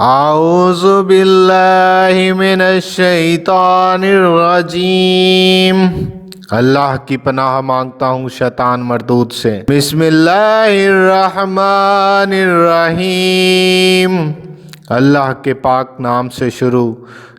اعوذ باللہ من الشیطان الرجیم۔ اللہ کی پناہ مانگتا ہوں شیطان مردود سے۔ بسم اللہ الرحمن الرحیم۔ اللہ کے پاک نام سے شروع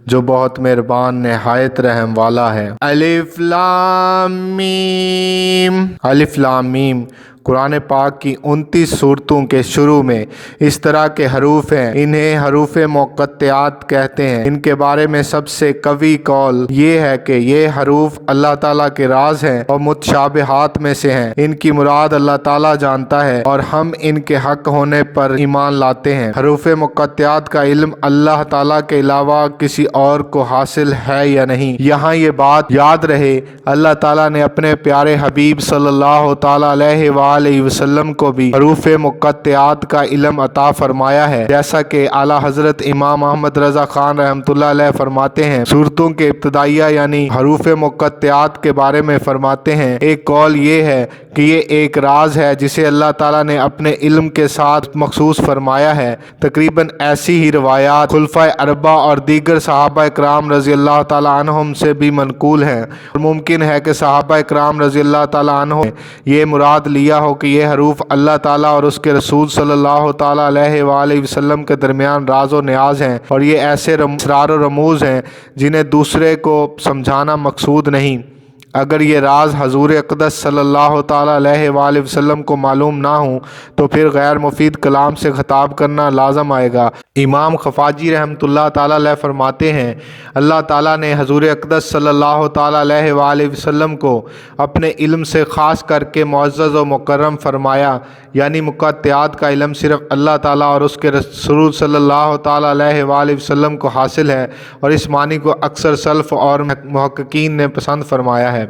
جو بہت مہربان نہایت رحم والا ہے۔ الف لام میم۔ الف لام میم قرآن پاک کی 29 صورتوں کے شروع میں اس طرح کے حروف ہیں، انہیں حروف مقطعات کہتے ہیں۔ ان کے بارے میں سب سے قوی قول یہ ہے کہ یہ حروف اللہ تعالیٰ کے راز ہیں اور متشابہات میں سے ہیں۔ ان کی مراد اللہ تعالیٰ جانتا ہے اور ہم ان کے حق ہونے پر ایمان لاتے ہیں۔ حروف مقطعات کا علم اللہ تعالیٰ کے علاوہ کسی اور کو حاصل ہے یا نہیں؟ یہاں یہ بات یاد رہے، اللہ تعالیٰ نے اپنے پیارے حبیب صلی اللہ تعالیٰ علیہ وآلہ وسلم کو بھی حروف مقطعات کا علم عطا فرمایا ہے، جیسا کہ اعلیٰ حضرت امام احمد رضا خان رحمۃ اللہ علیہ فرماتے ہیں۔ صورتوں کے ابتدائیہ یعنی حروف مقطعات کے بارے میں فرماتے ہیں، ایک قول یہ ہے کہ یہ ایک راز ہے جسے اللہ تعالیٰ نے اپنے علم کے ساتھ مخصوص فرمایا ہے۔ تقریباً ایسی ہی روایات خلفائے اربعہ اور دیگر صحابہ کرام رضی اللہ تعالیٰ عنہم سے بھی منقول ہیں، اور ممکن ہے کہ صحابہ کرام رضی اللہ تعالیٰ عنہم نے یہ مراد لیا ہو کہ یہ حروف اللہ تعالیٰ اور اس کے رسول صلی اللہ تعالیٰ علیہ وآلہ وسلم کے درمیان راز و نیاز ہیں، اور یہ ایسے اسرار و رموز ہیں جنہیں دوسرے کو سمجھانا مقصود نہیں۔ اگر یہ راز حضور اقدس صلی اللہ تعالیٰ علیہ وآلہ وسلم کو معلوم نہ ہوں تو پھر غیر مفید کلام سے خطاب کرنا لازم آئے گا۔ امام خفاجی رحمۃ اللہ تعالیٰ علیہ فرماتے ہیں، اللہ تعالیٰ نے حضور اقدس صلی اللہ تعالیٰ علیہ وآلہ وسلم کو اپنے علم سے خاص کر کے معزز و مکرم فرمایا، یعنی مقطعات کا علم صرف اللہ تعالیٰ اور اس کے رسول صلی اللہ تعالیٰ علیہ وآلہ وسلم کو حاصل ہے، اور اس معنی کو اکثر سلف اور محققین نے پسند فرمایا ہے۔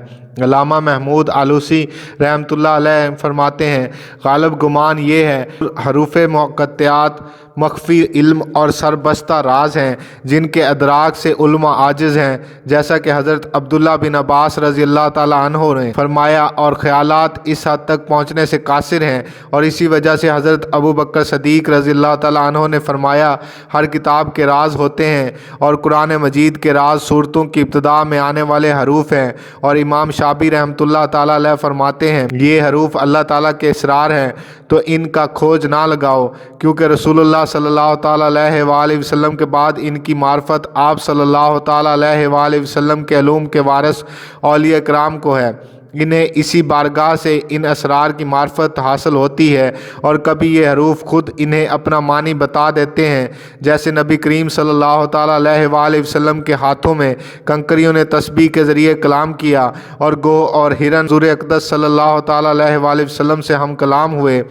علامہ محمود آلوسی رحمۃ اللہ علیہ فرماتے ہیں، غالب گمان یہ ہے حروف مقطعات مخفی علم اور سربستہ راز ہیں جن کے ادراک سے علماء عاجز ہیں، جیسا کہ حضرت عبداللہ بن عباس رضی اللہ تعالیٰ عنہ نے فرمایا، اور خیالات اس حد تک پہنچنے سے قاصر ہیں، اور اسی وجہ سے حضرت ابو بکر صدیق رضی اللہ تعالیٰ عنہ نے فرمایا، ہر کتاب کے راز ہوتے ہیں اور قرآن مجید کے راز صورتوں کی ابتدا میں آنے والے حروف ہیں۔ اور امام شافعی رحمۃ اللہ تعالیٰ علیہ فرماتے ہیں، یہ حروف اللہ تعالیٰ کے اسرار ہیں تو ان کا کھوج نہ لگاؤ، کیونکہ رسول اللہ صلی اللہ تعالیٰ علیہ وآلہ وسلم کے بعد ان کی معرفت آپ صلی اللہ تعالیٰ علیہ وآلہ وسلم کے علوم کے وارث اولیاء کرام کو ہے۔ انہیں اسی بارگاہ سے ان اسرار کی معرفت حاصل ہوتی ہے، اور کبھی یہ حروف خود انہیں اپنا معنی بتا دیتے ہیں، جیسے نبی کریم صلی اللہ تعالیٰ علیہ وآلہ وسلم کے ہاتھوں میں کنکریوں نے تسبیح کے ذریعے کلام کیا، اور گو اور ہرن حضور اقدس صلی اللہ تعالیٰ علیہ وآلہ وسلم سے ہم کلام ہوئے،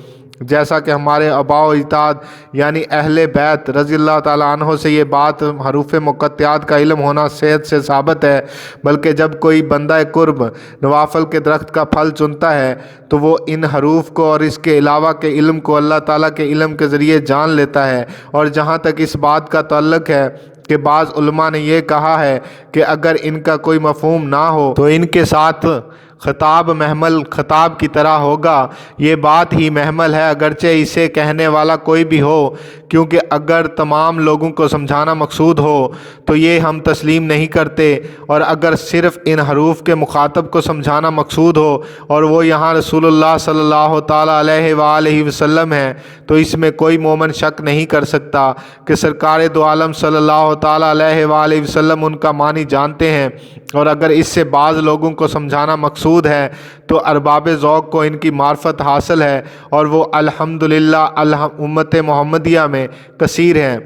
جیسا کہ ہمارے آباء و اجداد یعنی اہل بیت رضی اللہ تعالیٰ عنہ سے یہ بات حروف مقطعات کا علم ہونا صحت سے ثابت ہے۔ بلکہ جب کوئی بندہ قرب نوافل کے درخت کا پھل چنتا ہے تو وہ ان حروف کو اور اس کے علاوہ کے علم کو اللہ تعالیٰ کے علم کے ذریعے جان لیتا ہے۔ اور جہاں تک اس بات کا تعلق ہے کہ بعض علماء نے یہ کہا ہے کہ اگر ان کا کوئی مفہوم نہ ہو تو ان کے ساتھ خطاب محمل خطاب کی طرح ہوگا، یہ بات ہی محمل ہے اگرچہ اسے کہنے والا کوئی بھی ہو، کیونکہ اگر تمام لوگوں کو سمجھانا مقصود ہو تو یہ ہم تسلیم نہیں کرتے، اور اگر صرف ان حروف کے مخاطب کو سمجھانا مقصود ہو اور وہ یہاں رسول اللہ صلی اللہ تعالیٰ علیہ وآلہ وسلم ہے تو اس میں کوئی مومن شک نہیں کر سکتا کہ سرکار دو عالم صلی اللہ تعالیٰ علیہ وآلہ وسلم ان کا معنی جانتے ہیں، اور اگر اس سے بعض لوگوں کو سمجھانا مقصود ہے تو ارباب ذوق کو ان کی معرفت حاصل ہے، اور وہ الحمدللہ امت محمدیہ میں کثیر ہیں،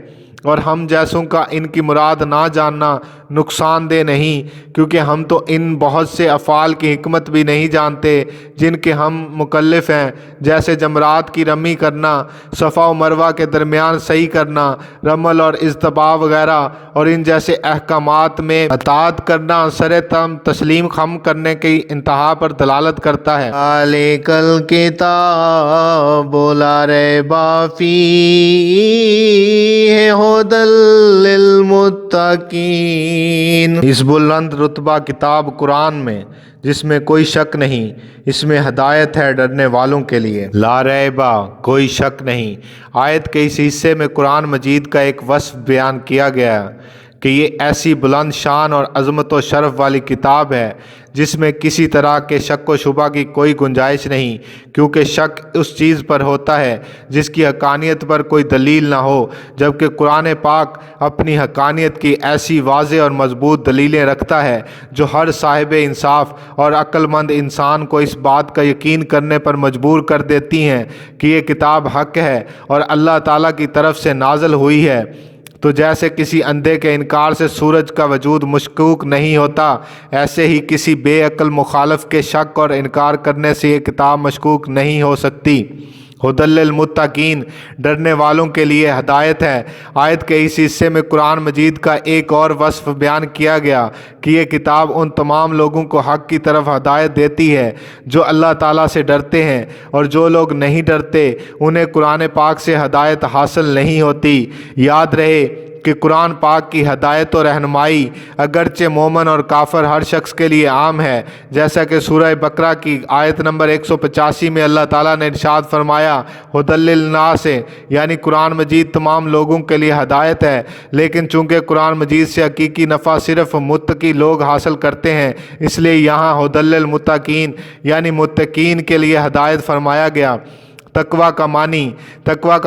اور ہم جیسوں کا ان کی مراد نہ جاننا نقصان دہ نہیں، کیونکہ ہم تو ان بہت سے افعال کی حکمت بھی نہیں جانتے جن کے ہم مکلف ہیں، جیسے جمرات کی رمی کرنا، صفا و مروہ کے درمیان صحیح کرنا، رمل اور اجتباء وغیرہ، اور ان جیسے احکامات میں اطاعت کرنا سر تسلیم خم کرنے کی انتہا پر دلالت کرتا ہے۔ ذالک الکتاب لا ریب فیہ هدى للمتقين۔ اس بلند رتبہ کتاب قرآن میں جس میں کوئی شک نہیں، اس میں ہدایت ہے ڈرنے والوں کے لیے۔ لا ریبہ، کوئی شک نہیں۔ آیت کے اس حصے میں قرآن مجید کا ایک وصف بیان کیا گیا کہ یہ ایسی بلند شان اور عظمت و شرف والی کتاب ہے جس میں کسی طرح کے شک و شبہ کی کوئی گنجائش نہیں، کیونکہ شک اس چیز پر ہوتا ہے جس کی حقانیت پر کوئی دلیل نہ ہو، جبکہ قرآن پاک اپنی حقانیت کی ایسی واضح اور مضبوط دلیلیں رکھتا ہے جو ہر صاحب انصاف اور عقل مند انسان کو اس بات کا یقین کرنے پر مجبور کر دیتی ہیں کہ یہ کتاب حق ہے اور اللہ تعالیٰ کی طرف سے نازل ہوئی ہے۔ تو جیسے کسی اندھے کے انکار سے سورج کا وجود مشکوک نہیں ہوتا، ایسے ہی کسی بے عقل مخالف کے شک اور انکار کرنے سے یہ کتاب مشکوک نہیں ہو سکتی۔ ہدی للمتقین، ڈرنے والوں کے لیے ہدایت ہے۔ آیت کے اس حصے میں قرآن مجید کا ایک اور وصف بیان کیا گیا کہ یہ کتاب ان تمام لوگوں کو حق کی طرف ہدایت دیتی ہے جو اللہ تعالیٰ سے ڈرتے ہیں، اور جو لوگ نہیں ڈرتے انہیں قرآن پاک سے ہدایت حاصل نہیں ہوتی۔ یاد رہے کہ قرآن پاک کی ہدایت و رہنمائی اگرچہ مومن اور کافر ہر شخص کے لیے عام ہے، جیسا کہ سورہ بقرہ کی آیت نمبر 185 میں اللہ تعالیٰ نے ارشاد فرمایا ہدی للناس، یعنی قرآن مجید تمام لوگوں کے لیے ہدایت ہے، لیکن چونکہ قرآن مجید سے حقیقی نفع صرف متقی لوگ حاصل کرتے ہیں، اس لیے یہاں ہدی للمتقین یعنی متقین کے لیے ہدایت فرمایا گیا۔ تقویٰ کا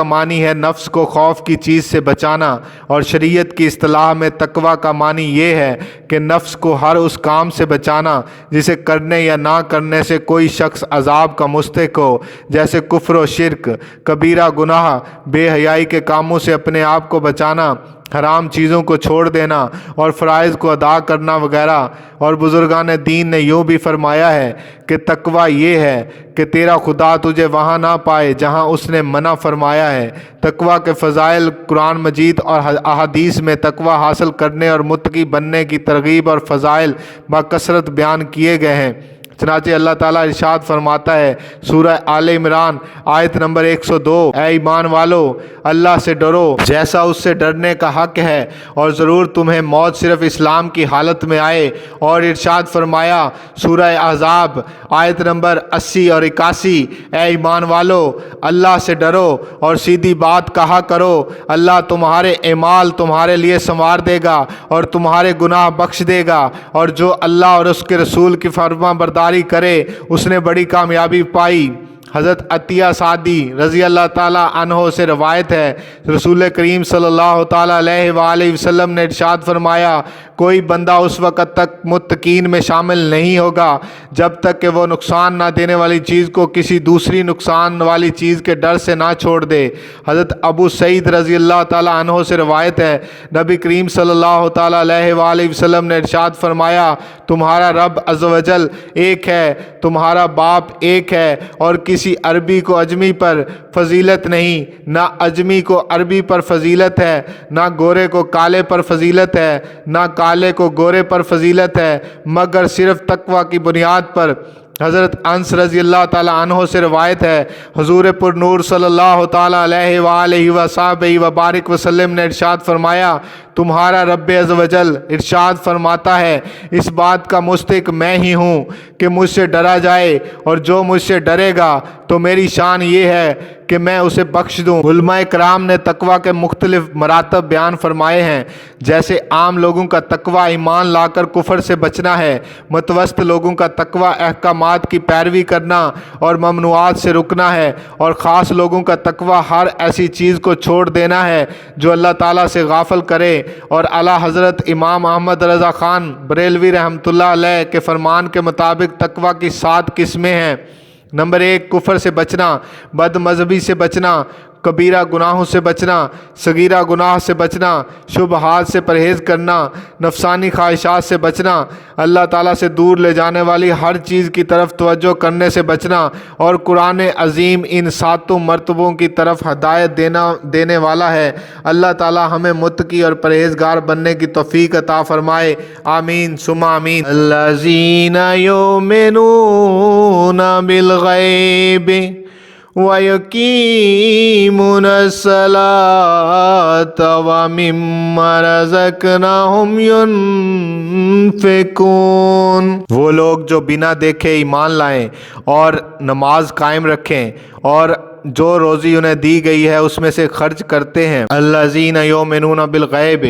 معنی ہے نفس کو خوف کی چیز سے بچانا، اور شریعت کی اصطلاح میں تقویٰ کا معنی یہ ہے کہ نفس کو ہر اس کام سے بچانا جسے کرنے یا نہ کرنے سے کوئی شخص عذاب کا مستحق ہو، جیسے کفر و شرک، کبیرہ گناہ، بے حیائی کے کاموں سے اپنے آپ کو بچانا، حرام چیزوں کو چھوڑ دینا اور فرائض کو ادا کرنا وغیرہ۔ اور بزرگان دین نے یوں بھی فرمایا ہے کہ تقویٰ یہ ہے کہ تیرا خدا تجھے وہاں نہ پائے جہاں اس نے منع فرمایا ہے۔ تقویٰ کے فضائل قرآن مجید اور احادیث میں تقویٰ حاصل کرنے اور متقی بننے کی ترغیب اور فضائل بکثرت بیان کیے گئے ہیں۔ چنانچہ اللہ تعالیٰ ارشاد فرماتا ہے سورہ آل عمران آیت نمبر 102، اے ایمان والو اللہ سے ڈرو جیسا اس سے ڈرنے کا حق ہے، اور ضرور تمہیں موت صرف اسلام کی حالت میں آئے۔ اور ارشاد فرمایا سورہ احزاب آیت نمبر 80 اور 81، اے ایمان والو اللہ سے ڈرو اور سیدھی بات کہا کرو، اللہ تمہارے اعمال تمہارے لیے سنوار دے گا اور تمہارے گناہ بخش دے گا، اور جو اللہ اور اس کے رسول کی فرما برداری کرے اس نے بڑی کامیابی پائی۔ حضرت عطیہ سعدی رضی اللہ تعالیٰ عنہ سے روایت ہے رسول کریم صلی اللہ تعالیٰ علیہ وآلہ وسلم نے ارشاد فرمایا کوئی بندہ اس وقت تک متقین میں شامل نہیں ہوگا جب تک کہ وہ نقصان نہ دینے والی چیز کو کسی دوسری نقصان والی چیز کے ڈر سے نہ چھوڑ دے۔ حضرت ابو سعید رضی اللہ تعالیٰ عنہ سے روایت ہے نبی کریم صلی اللہ تعالیٰ علیہ وآلہ وسلم نے ارشاد فرمایا تمہارا رب عز و جل ایک ہے، تمہارا باپ ایک ہے، اور کسی عربی کو اجمی پر فضیلت نہیں، نہ اجمی کو عربی پر فضیلت ہے، نہ گورے کو کالے پر فضیلت ہے، نہ کالے کو گورے پر فضیلت ہے، مگر صرف تقویٰ کی بنیاد پر۔ حضرت انس رضی اللہ تعالیٰ عنہ سے روایت ہے حضور پر نور صلی اللہ تعالیٰ علیہ وآلہ وصحبہ وبارک وسلم نے ارشاد فرمایا تمہارا رب عز و جل ارشاد فرماتا ہے اس بات کا مستحق میں ہی ہوں کہ مجھ سے ڈرا جائے، اور جو مجھ سے ڈرے گا تو میری شان یہ ہے کہ میں اسے بخش دوں۔ علماء کرام نے تقویٰ کے مختلف مراتب بیان فرمائے ہیں، جیسے عام لوگوں کا تقویٰ ایمان لا کر کفر سے بچنا ہے، متوسط لوگوں کا تقویٰ احکامات کی پیروی کرنا اور ممنوعات سے رکنا ہے، اور خاص لوگوں کا تقویٰ ہر ایسی چیز کو چھوڑ دینا ہے جو اللہ تعالیٰ سے غافل کرے۔ اور اعلیٰ حضرت امام احمد رضا خان بریلوی رحمۃ اللہ علیہ کے فرمان کے مطابق تقویٰ کی 7 قسمیں ہیں۔ نمبر 1 کفر سے بچنا، بد مذہبی سے بچنا، کبیرہ گناہوں سے بچنا، صغیرہ گناہ سے بچنا، شبہات سے پرہیز کرنا، نفسانی خواہشات سے بچنا، اللہ تعالیٰ سے دور لے جانے والی ہر چیز کی طرف توجہ کرنے سے بچنا، اور قرآن عظیم ان 7 مرتبوں کی طرف ہدایت دینے والا ہے۔ اللہ تعالیٰ ہمیں متقی اور پرہیزگار بننے کی توفیق عطا فرمائے، آمین ثم آمین۔ الذین یؤمنون بالغیب وَيُقِيمُونَ الصَّلَاةَ وَمِمَّا رَزَقْنَاهُمْ يُنفِقُونَ۔ وہ لوگ جو بنا دیکھے ایمان لائیں اور نماز قائم رکھیں اور جو روزی انہیں دی گئی ہے اس میں سے خرچ کرتے ہیں۔ الذین یؤمنون بالغیب،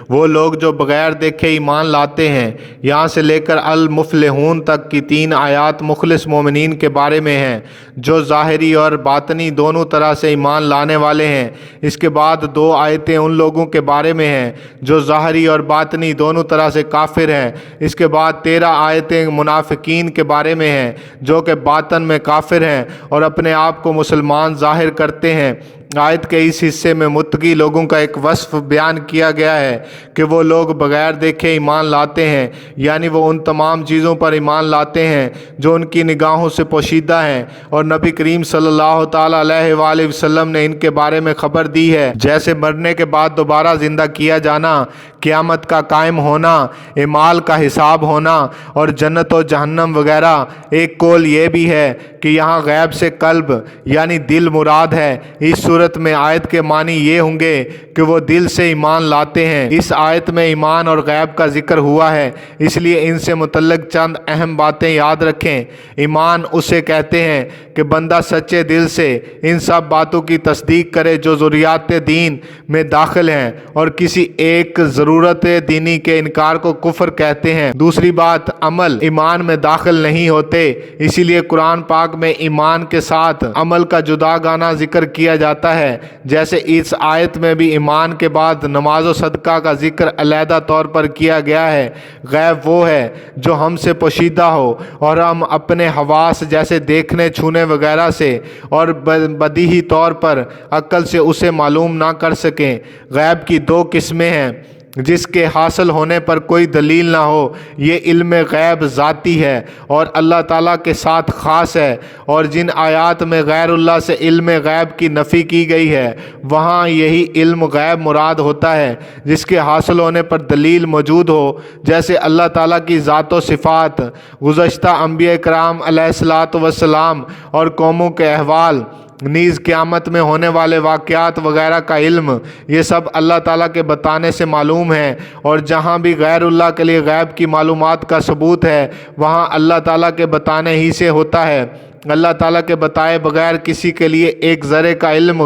وہ لوگ جو بغیر دیکھے ایمان لاتے ہیں۔ یہاں سے لے کر المفلحون تک کی 3 آیات مخلص مومنین کے بارے میں ہیں جو ظاہری اور باطنی دونوں طرح سے ایمان لانے والے ہیں۔ اس کے بعد 2 آیتیں ان لوگوں کے بارے میں ہیں جو ظاہری اور باطنی دونوں طرح سے کافر ہیں۔ اس کے بعد 13 آیتیں منافقین کے بارے میں ہیں جو کہ باطن میں کافر ہیں اور اپنے آپ کو مسلمان ظاہر کرتے ہیں۔ آیت کے اس حصے میں متقی لوگوں کا ایک وصف بیان کیا گیا ہے کہ وہ لوگ بغیر دیکھے ایمان لاتے ہیں، یعنی وہ ان تمام چیزوں پر ایمان لاتے ہیں جو ان کی نگاہوں سے پوشیدہ ہیں، اور نبی کریم صلی اللہ تعالیٰ علیہ وآلہ وسلم نے ان کے بارے میں خبر دی ہے، جیسے مرنے کے بعد دوبارہ زندہ کیا جانا، قیامت کا قائم ہونا، اعمال کا حساب ہونا اور جنت و جہنم وغیرہ۔ ایک قول یہ بھی ہے کہ یہاں غیب سے قلب یعنی دل مراد ہے۔ اس صورت میں آیت کے معنی یہ ہوں گے کہ وہ دل سے ایمان لاتے ہیں۔ اس آیت میں ایمان اور غیب کا ذکر ہوا ہے، اس لیے ان سے متعلق چند اہم باتیں یاد رکھیں۔ ایمان اسے کہتے ہیں کہ بندہ سچے دل سے ان سب باتوں کی تصدیق کرے جو ضروریات دین میں داخل ہیں، اور کسی ایک ضرورت دینی کے انکار کو کفر کہتے ہیں۔ دوسری بات، عمل ایمان میں داخل نہیں ہوتے، اسی لیے قرآن پاک میں ایمان کے ساتھ عمل کا جداگانہ ذکر کیا جاتا ہے، جیسے اس آیت میں بھی ایمان کے بعد نماز و صدقہ کا ذکر علیحدہ طور پر کیا گیا ہے۔ غیب وہ ہے جو ہم سے پوشیدہ ہو اور ہم اپنے حواس جیسے دیکھنے، چھونے وغیرہ سے اور بدیہی طور پر عقل سے اسے معلوم نہ کر سکیں۔ غیب کی 2 قسمیں ہیں جس کے حاصل ہونے پر کوئی دلیل نہ ہو۔ یہ علم غیب ذاتی ہے اور اللہ تعالیٰ کے ساتھ خاص ہے، اور جن آیات میں غیر اللہ سے علم غیب کی نفی کی گئی ہے وہاں یہی علم غیب مراد ہوتا ہے جس کے حاصل ہونے پر دلیل موجود ہو، جیسے اللہ تعالیٰ کی ذات و صفات، گزشتہ انبیاء کرام علیہ الصلاۃ والسلام اور قوموں کے احوال، نیز قیامت میں ہونے والے واقعات وغیرہ کا علم۔ یہ سب اللہ تعالیٰ کے بتانے سے معلوم ہے، اور جہاں بھی غیر اللہ کے لیے غیب کی معلومات کا ثبوت ہے وہاں اللہ تعالیٰ کے بتانے ہی سے ہوتا ہے۔ اللہ تعالیٰ کے بتائے بغیر کسی کے لیے ایک ذرے کا علم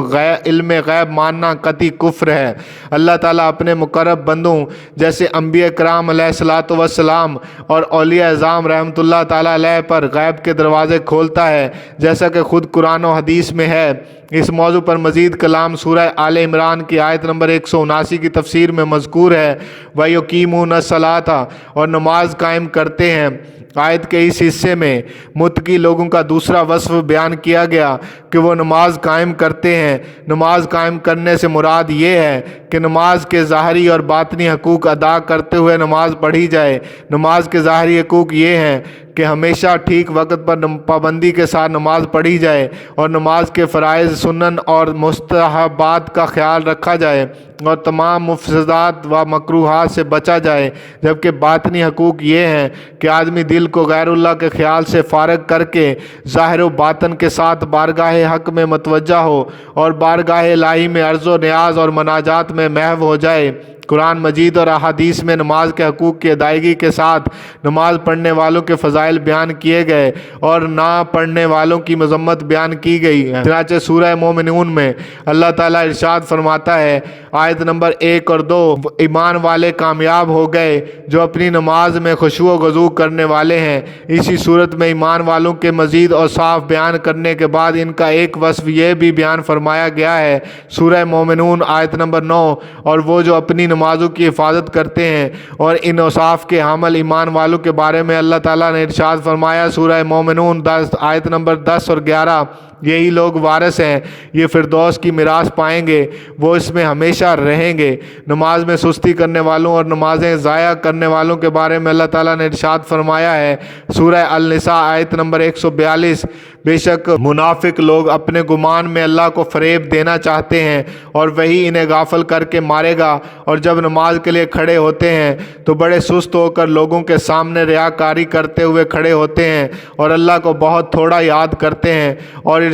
غیب ماننا قطعی کفر ہے۔ اللہ تعالیٰ اپنے مقرب بندوں جیسے انبیاء کرام علیہ الصلاۃ والسلام اور اولیاء اعظام رحمۃ اللہ تعالیٰ علیہ پر غیب کے دروازے کھولتا ہے، جیسا کہ خود قرآن و حدیث میں ہے۔ اس موضوع پر مزید کلام سورہ آل عمران کی آیت نمبر 179 کی تفسیر میں مذکور ہے۔ وَيُقِيمُونَ الصَّلَاةَ، اور نماز قائم کرتے ہیں۔ آیت کے اس حصے میں متقی لوگوں کا دوسرا وصف بیان کیا گیا کہ وہ نماز قائم کرتے ہیں۔ نماز قائم کرنے سے مراد یہ ہے کہ نماز کے ظاہری اور باطنی حقوق ادا کرتے ہوئے نماز پڑھی جائے۔ نماز کے ظاہری حقوق یہ ہیں کہ ہمیشہ ٹھیک وقت پر پابندی کے ساتھ نماز پڑھی جائے اور نماز کے فرائض، سنن اور مستحبات کا خیال رکھا جائے اور تمام مفسدات و مکروہات سے بچا جائے، جبکہ باطنی حقوق یہ ہیں کہ آدمی دل کو غیر اللہ کے خیال سے فارغ کر کے ظاہر و باطن کے ساتھ بارگاہ حق میں متوجہ ہو اور بارگاہ الہی میں عرض و نیاز اور مناجات میں محو ہو جائے۔ قرآن مجید اور احادیث میں نماز کے حقوق کی ادائیگی کے ساتھ نماز پڑھنے والوں کے فضائل بیان کیے گئے اور نہ پڑھنے والوں کی مذمت بیان کی گئی ہے۔ چنانچہ سورہ مومنون میں اللہ تعالیٰ ارشاد فرماتا ہے، آیت نمبر 1 اور 2، ایمان والے کامیاب ہو گئے جو اپنی نماز میں خشوع و خضوع کرنے والے ہیں۔ اسی صورت میں ایمان والوں کے مزید اوصاف بیان کرنے کے بعد ان کا ایک وصف یہ بھی بیان فرمایا گیا ہے، سورہ مومنون آیت نمبر 9، اور وہ جو اپنی نمازوں کی حفاظت کرتے ہیں۔ اور ان اوصاف کے حامل ایمان والوں کے بارے میں اللہ تعالیٰ نے ارشاد فرمایا، سورہ مومنون آیت نمبر 10 اور 11، یہی لوگ وارث ہیں، یہ فردوس کی میراث پائیں گے، وہ اس میں ہمیشہ رہیں گے۔ نماز میں سستی کرنے والوں اور نمازیں ضائع کرنے والوں کے بارے میں اللہ تعالیٰ نے ارشاد فرمایا ہے، سورہ النساء آیت نمبر 142، بے شک منافق لوگ اپنے گمان میں اللہ کو فریب دینا چاہتے ہیں اور وہی انہیں غافل کر کے مارے گا، اور جب نماز کے لیے کھڑے ہوتے ہیں تو بڑے سست ہو کر لوگوں کے سامنے ریاکاری کرتے ہوئے کھڑے ہوتے ہیں اور اللہ کو بہت تھوڑا یاد کرتے ہیں۔ اور